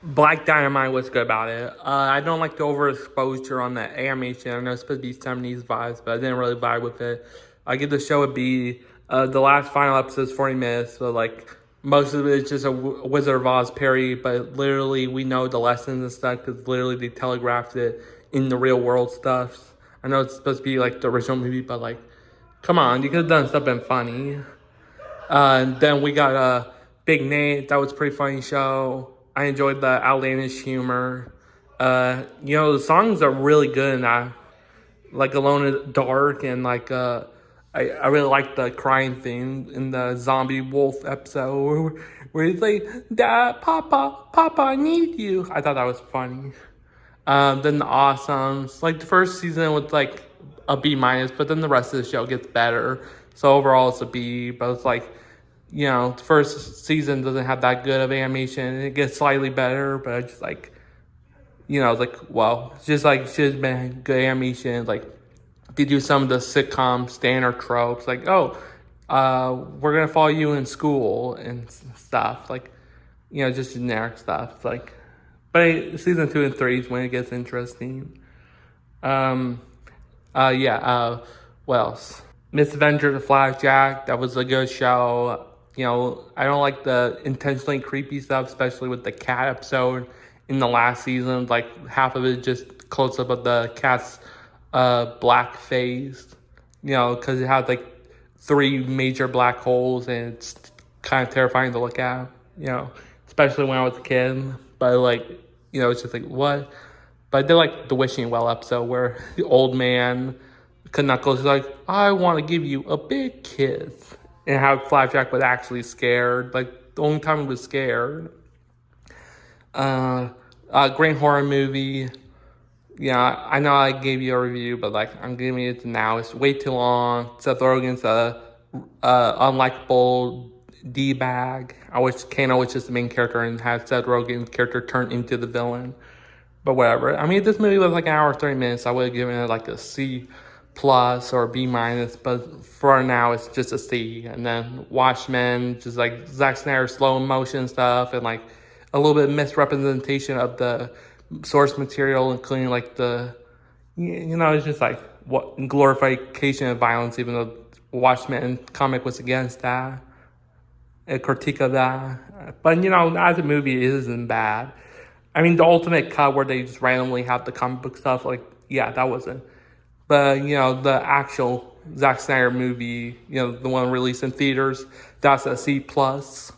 Black Dynamite was good about it. I don't like the overexposure on the animation. I know it's supposed to be 70s vibes, but I didn't really vibe with it. I give the show a B. The last final episode is 40 minutes, but like most of it is just a Wizard of Oz parody. But literally, we know the lessons and stuff because literally they telegraphed it in the real world stuff. I know it's supposed to be like the original movie, but like, come on, you could have done something funny. And then we got Big Nate. That was a pretty funny show. I enjoyed the outlandish humor. The songs are really good in that. Like Alone in the Dark and like I really like the crying thing in the zombie wolf episode where he's like, Dad, Papa, I need you. I thought that was funny. Then the Awesomes. Like the first season was like a B minus, but then the rest of the show gets better. So overall it's a B, but it's like, the first season doesn't have that good of animation. It gets slightly better, but it's just like, it's just like should have been good animation. Like they do some of the sitcom standard tropes, like, we're gonna follow you in school and stuff, like, just generic stuff. It's like, but season 2 and 3 is when it gets interesting. Um, yeah. What else? Miss Avenger, the Flapjack. That was a good show. I don't like the intentionally creepy stuff, especially with the cat episode in the last season. Like half of it just close up of the cat's black face. Because it had like 3 major black holes, and it's kind of terrifying to look at. Especially when I was a kid. But like, it's just like what. But I did like the Wishing Well episode where the old man, Knuckles, is like, I want to give you a big kiss. And how Flapjack was actually scared. Like, the only time he was scared. Great horror movie. Yeah, I know I gave you a review, but like, I'm giving it now. It's way too long. Seth Rogen's a unlikable D-bag. I wish Kano was just the main character and had Seth Rogen's character turn into the villain. But whatever. I mean, if this movie was like an hour 30 minutes, I would have given it like a C plus or B minus. But for now, it's just a C. And then Watchmen, just like Zack Snyder's slow motion stuff, and like a little bit of misrepresentation of the source material, including like it's just like what glorification of violence, even though Watchmen comic was against that, a critique of that. But as a movie, it isn't bad. I mean, the ultimate cut where they just randomly have the comic book stuff, like, yeah, that wasn't. But, the actual Zack Snyder movie, the one released in theaters, that's a C plus.